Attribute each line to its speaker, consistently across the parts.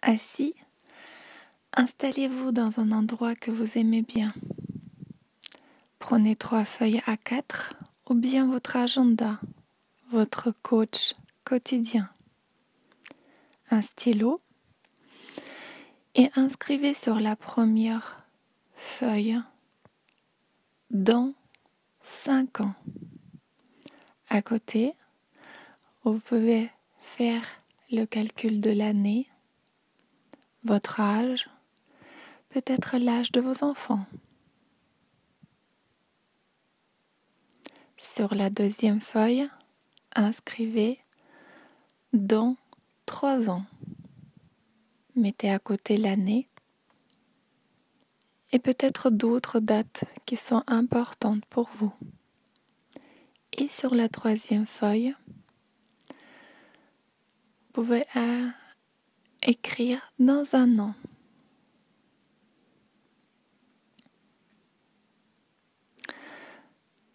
Speaker 1: Assis, installez-vous dans un endroit que vous aimez bien. Prenez 3 feuilles A4 ou bien votre agenda, votre coach quotidien, un stylo et inscrivez sur la première feuille dans 5 ans. À côté, vous pouvez faire le calcul de l'année, votre âge, peut-être l'âge de vos enfants. Sur la deuxième feuille, inscrivez dans 3 ans. Mettez à côté l'année et peut-être d'autres dates qui sont importantes pour vous. Et sur la troisième feuille, vous pouvez écrire dans un an.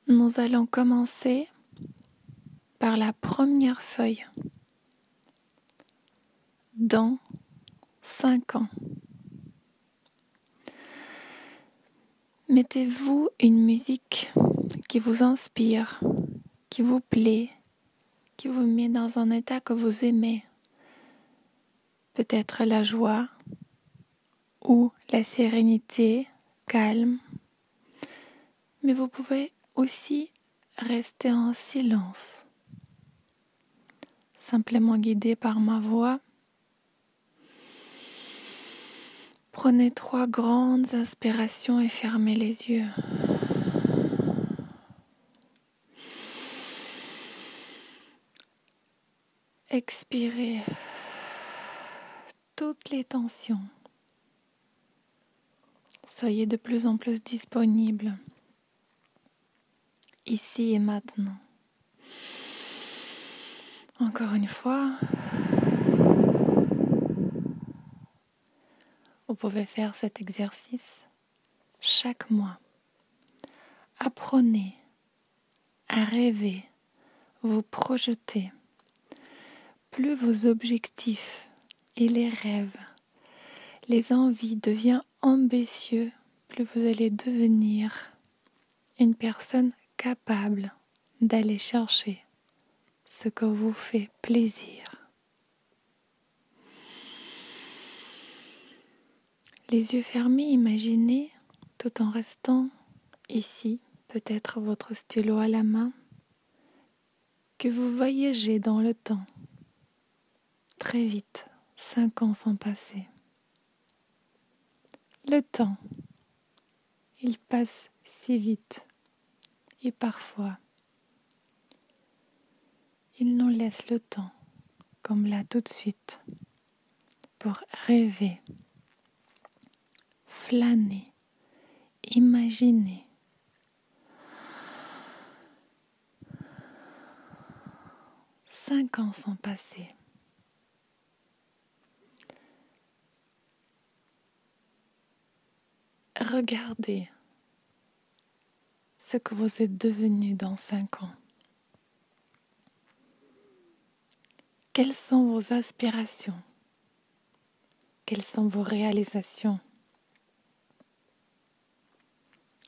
Speaker 1: Nous allons commencer par la première feuille. Dans 5 ans. Mettez-vous une musique qui vous inspire, qui vous plaît, qui vous met dans un état que vous aimez. Peut-être la joie ou la sérénité, calme. Mais vous pouvez aussi rester en silence, simplement guidé par ma voix. Prenez 3 grandes inspirations et fermez les yeux. Expirez toutes les tensions. Soyez de plus en plus disponible, ici et maintenant. Encore une fois, vous pouvez faire cet exercice chaque mois. Apprenez à rêver, vous projeter. Plus vos objectifs et les rêves, les envies deviennent ambitieux, plus vous allez devenir une personne capable d'aller chercher ce que vous fait plaisir. Les yeux fermés, imaginez, tout en restant ici, peut-être votre stylo à la main, que vous voyagez dans le temps. Très vite, 5 ans sont passés. Le temps, il passe si vite et parfois, il nous laisse le temps, comme là tout de suite, pour rêver, flâner, imaginer. Cinq ans sont passés. Regardez ce que vous êtes devenu dans 5 ans. Quelles sont vos aspirations? Quelles sont vos réalisations?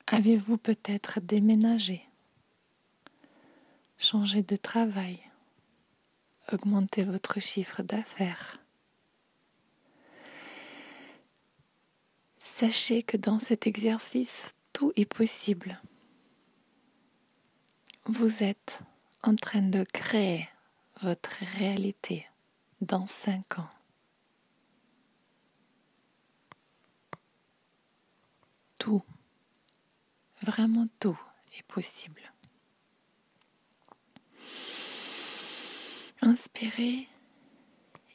Speaker 1: Avez-vous peut-être déménagé, changé de travail, augmenté votre chiffre d'affaires? Sachez que dans cet exercice, tout est possible. Vous êtes en train de créer votre réalité dans 5 ans. Tout, vraiment tout est possible. Inspirez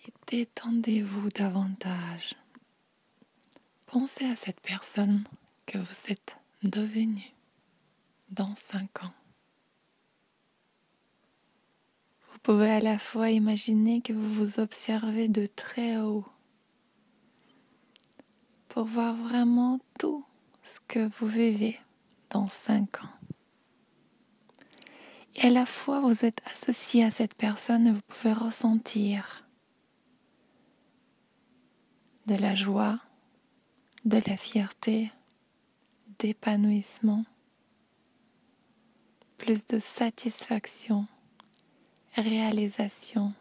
Speaker 1: et détendez-vous davantage. Pensez à cette personne que vous êtes devenue dans 5 ans. Vous pouvez à la fois imaginer que vous vous observez de très haut pour voir vraiment tout ce que vous vivez dans 5 ans. Et à la fois, vous êtes associé à cette personne et vous pouvez ressentir de la joie, de la fierté, d'épanouissement, plus de satisfaction, réalisation,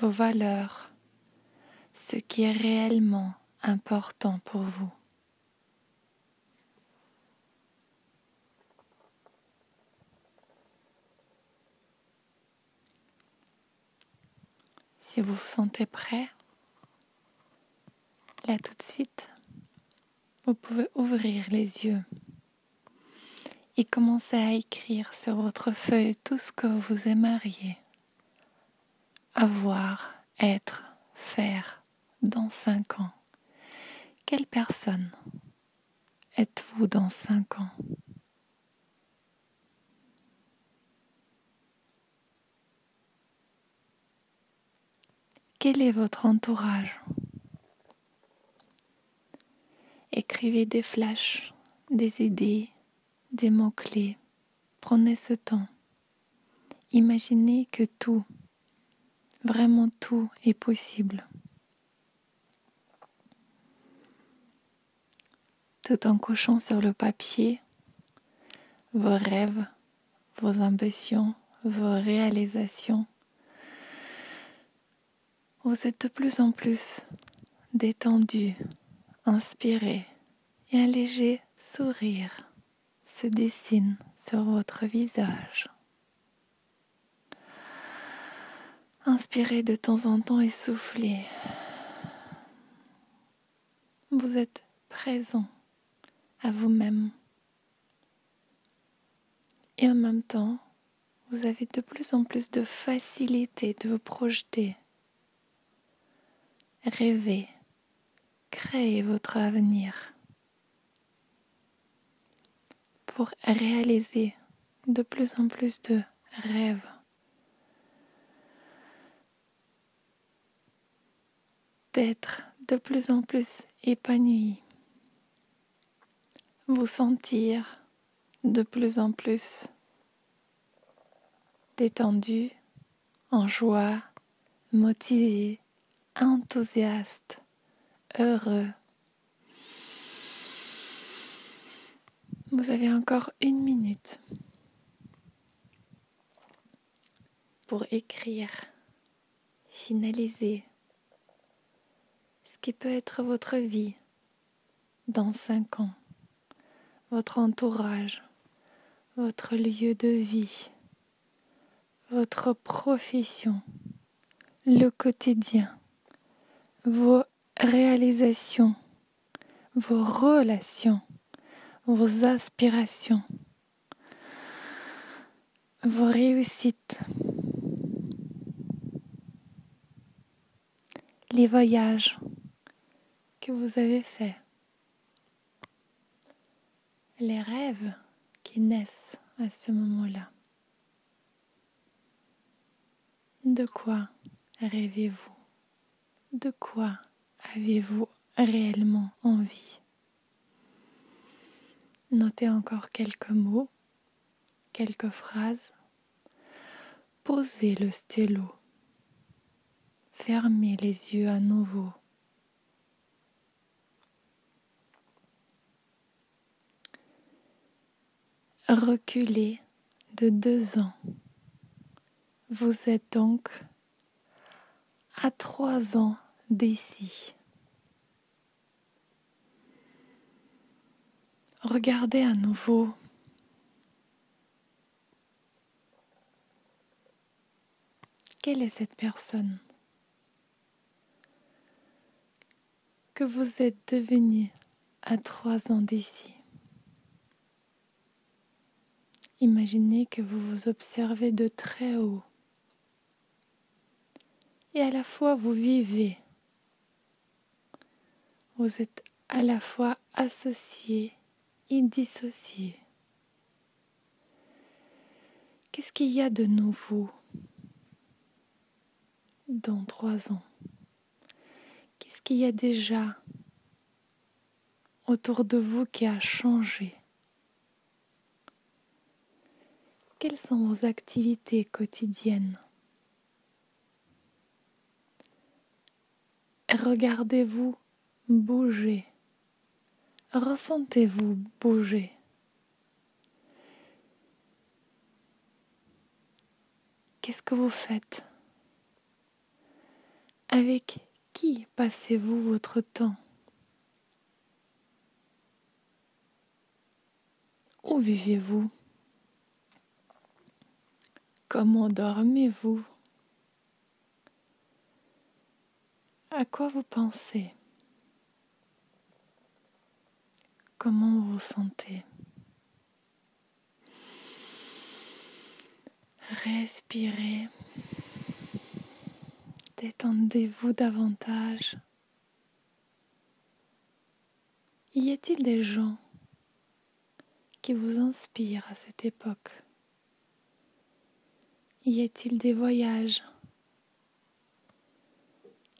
Speaker 1: vos valeurs, ce qui est réellement important pour vous. Si vous vous sentez prêt, là tout de suite, vous pouvez ouvrir les yeux et commencer à écrire sur votre feuille tout ce que vous aimeriez avoir, être, faire dans 5 ans. Quelle personne êtes-vous dans 5 ans? Quel est votre entourage? Écrivez des flashs, des idées, des mots-clés. Prenez ce temps. Imaginez que tout, vraiment tout est possible. Tout en cochant sur le papier vos rêves, vos ambitions, vos réalisations, vous êtes de plus en plus détendu, inspiré et un léger sourire se dessine sur votre visage. Inspirez de temps en temps et soufflez. Vous êtes présent à vous-même. Et en même temps, vous avez de plus en plus de facilité de vous projeter. Rêvez, créez votre avenir pour réaliser de plus en plus de rêves. D'être de plus en plus épanoui. Vous sentir de plus en plus détendu, en joie, motivé, enthousiaste, heureux. Vous avez encore 1 minute pour écrire, finaliser ce qui peut être votre vie dans 5 ans, votre entourage, votre lieu de vie, votre profession, le quotidien, vos réalisations, vos relations, vos aspirations, vos réussites, les voyages que vous avez faits, les rêves qui naissent à ce moment-là. De quoi rêvez-vous? De quoi avez-vous réellement envie? Notez encore quelques mots, quelques phrases. Posez le stylo. Fermez les yeux à nouveau. Reculez de 2 ans. Vous êtes donc à 3 ans d'ici. Regardez à nouveau. Quelle est cette personne que vous êtes devenu à 3 ans d'ici? Imaginez que vous vous observez de très haut et à la fois vous vivez. Vous êtes à la fois associé et dissocié. Qu'est-ce qu'il y a de nouveau dans 3 ans? Qu'est-ce qu'il y a déjà autour de vous qui a changé? Quelles sont vos activités quotidiennes? Regardez-vous bouger. Ressentez-vous bouger. Qu'est-ce que vous faites? Avec qui passez-vous votre temps? Où vivez-vous? Comment dormez-vous? À quoi vous pensez? Comment vous vous sentez? Respirez. Détendez-vous davantage. Y a-t-il des gens qui vous inspirent à cette époque? Y a-t-il des voyages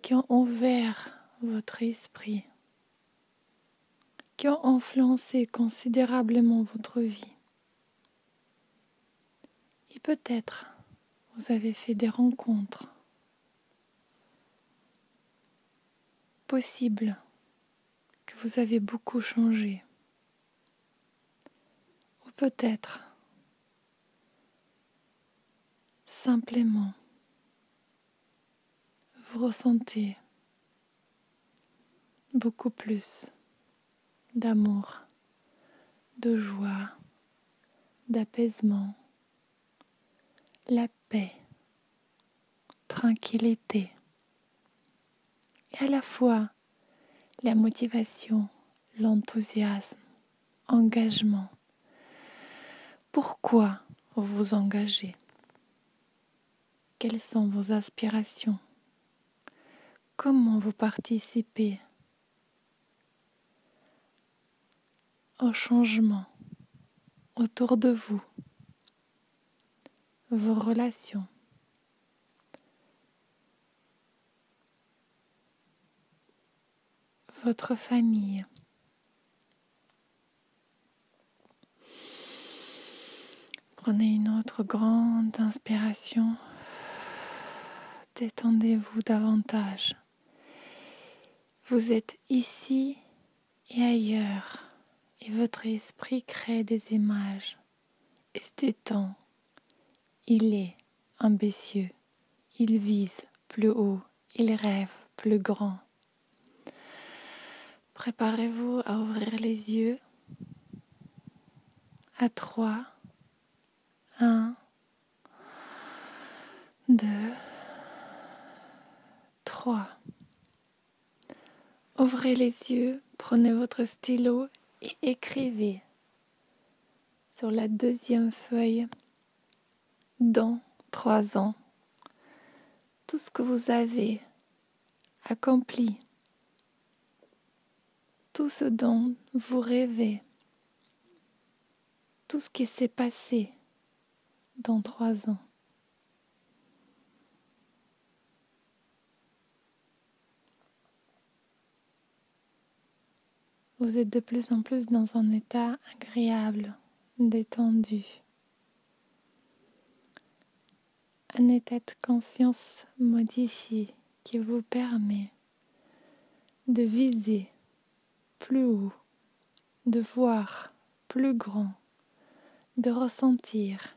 Speaker 1: qui ont ouvert votre esprit, qui ont influencé considérablement votre vie? Et peut-être vous avez fait des rencontres. Possible que vous avez beaucoup changé. Ou peut-être simplement vous ressentez beaucoup plus d'amour, de joie, d'apaisement, la paix, tranquillité et à la fois la motivation, l'enthousiasme, engagement. Pourquoi vous vous engagez? Quelles sont vos aspirations? Comment vous participez au changement autour de vous, vos relations? Votre famille. Prenez une autre grande inspiration. Détendez-vous davantage. Vous êtes ici et ailleurs, et votre esprit crée des images et se détend. Il est ambitieux, il vise plus haut, il rêve plus grand. Préparez-vous à ouvrir les yeux. À 3, 1, 2, 3. Ouvrez les yeux, prenez votre stylo et écrivez sur la deuxième feuille, dans 3 ans, tout ce que vous avez accompli, tout ce dont vous rêvez, tout ce qui s'est passé dans 3 ans. Vous êtes de plus en plus dans un état agréable, détendu. Un état de conscience modifié qui vous permet de viser plus haut, de voir plus grand, de ressentir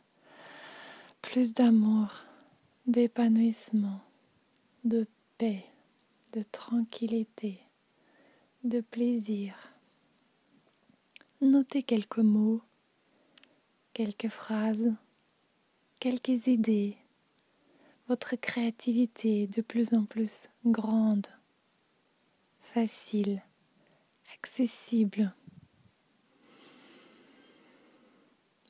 Speaker 1: plus d'amour, d'épanouissement, de paix, de tranquillité, de plaisir. Notez quelques mots, quelques phrases, quelques idées. Votre créativité est de plus en plus grande, facile, accessible.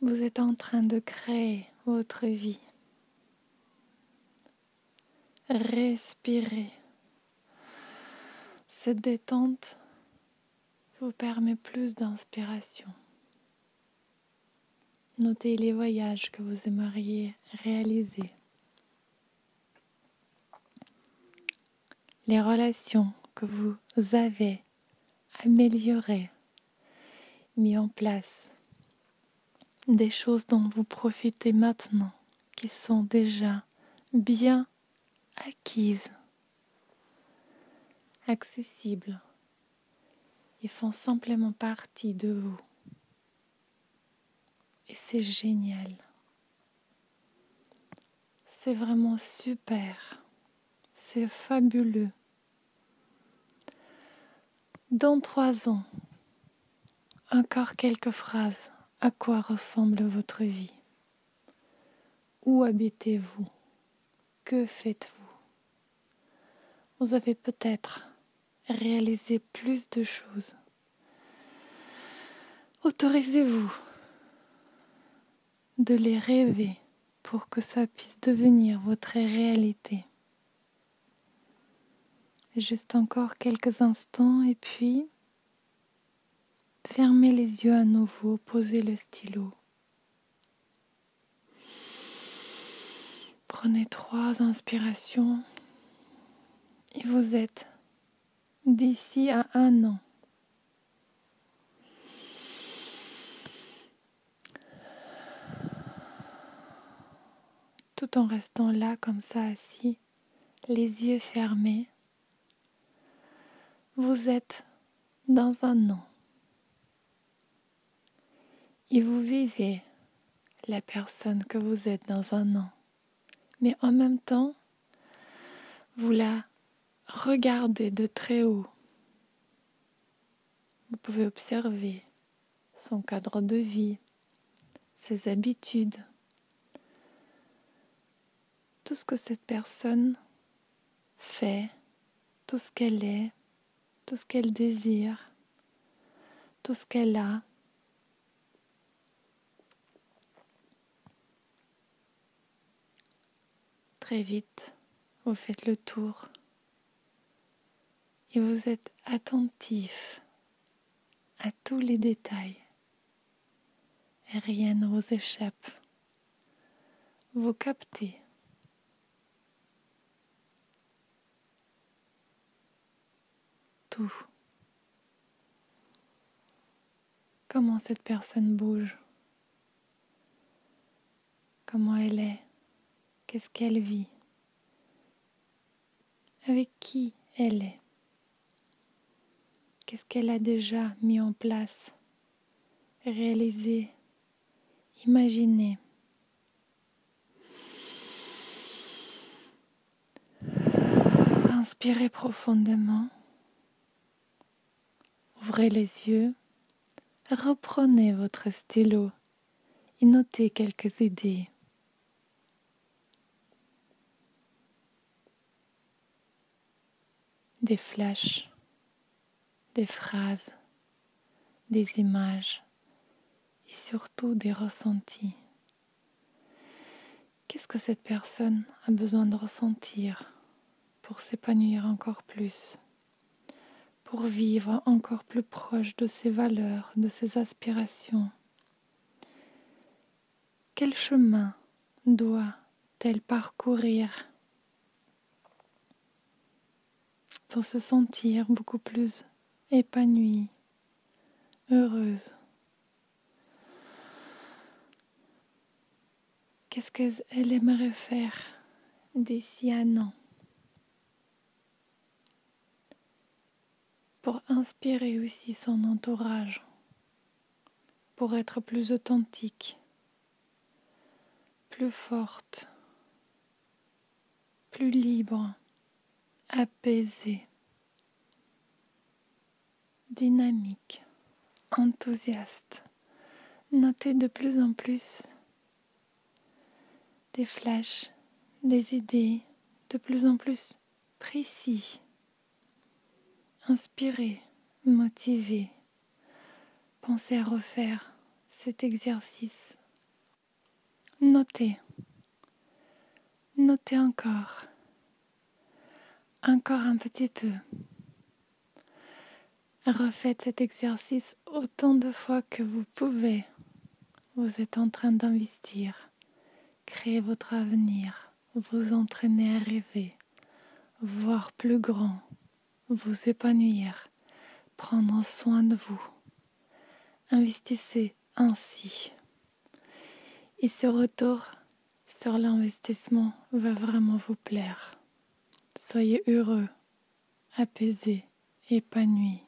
Speaker 1: Vous êtes en train de créer votre vie. Respirez. Cette détente vous permet plus d'inspiration. Notez les voyages que vous aimeriez réaliser. Les relations que vous avez améliorées, mis en place. Des choses dont vous profitez maintenant, qui sont déjà bien acquises. accessibles. Ils font simplement partie de vous. Et c'est génial. C'est vraiment super. C'est fabuleux. Dans 3 ans, encore quelques phrases. À quoi ressemble votre vie? Où habitez-vous? Que faites-vous? Vous avez peut-être réalisé plus de choses. Autorisez-vous de les rêver pour que ça puisse devenir votre réalité. Juste encore quelques instants et puis fermez les yeux à nouveau, posez le stylo. Prenez 3 inspirations et vous êtes d'ici à 1 an. Tout en restant là comme ça assis, les yeux fermés, vous êtes dans 1 an. Et vous vivez la personne que vous êtes dans 1 an. Mais en même temps, vous la regardez de très haut. Vous pouvez observer son cadre de vie, ses habitudes, tout ce que cette personne fait, tout ce qu'elle est, tout ce qu'elle désire, tout ce qu'elle a. Très vite, vous faites le tour et vous êtes attentif à tous les détails. Et rien ne vous échappe. Vous captez tout. Comment cette personne bouge, comment elle est, qu'est-ce qu'elle vit, avec qui elle est, qu'est-ce qu'elle a déjà mis en place, réalisé, imaginé. Inspirez profondément, ouvrez les yeux, reprenez votre stylo et notez quelques idées. Des flashs, des phrases, des images et surtout des ressentis. Qu'est-ce que cette personne a besoin de ressentir pour s'épanouir encore plus, pour vivre encore plus proche de ses valeurs, de ses aspirations? Quel chemin doit-elle parcourir pour se sentir beaucoup plus épanouie, heureuse? Qu'est-ce qu'elle aimerait faire d'ici 1 an pour inspirer aussi son entourage, pour être plus authentique, plus forte, plus libre, apaisée, dynamique, enthousiaste. Notez de plus en plus des flashs, des idées de plus en plus précis. Inspirez, motivez. Pensez à refaire cet exercice. Notez. Notez encore. Encore un petit peu. Refaites cet exercice autant de fois que vous pouvez. Vous êtes en train d'investir. Créer votre avenir. Vous entraîner à rêver. Voir plus grand. Vous épanouir. Prendre soin de vous. Investissez ainsi. Et ce retour sur l'investissement va vraiment vous plaire. Soyez heureux apaisé, épanoui.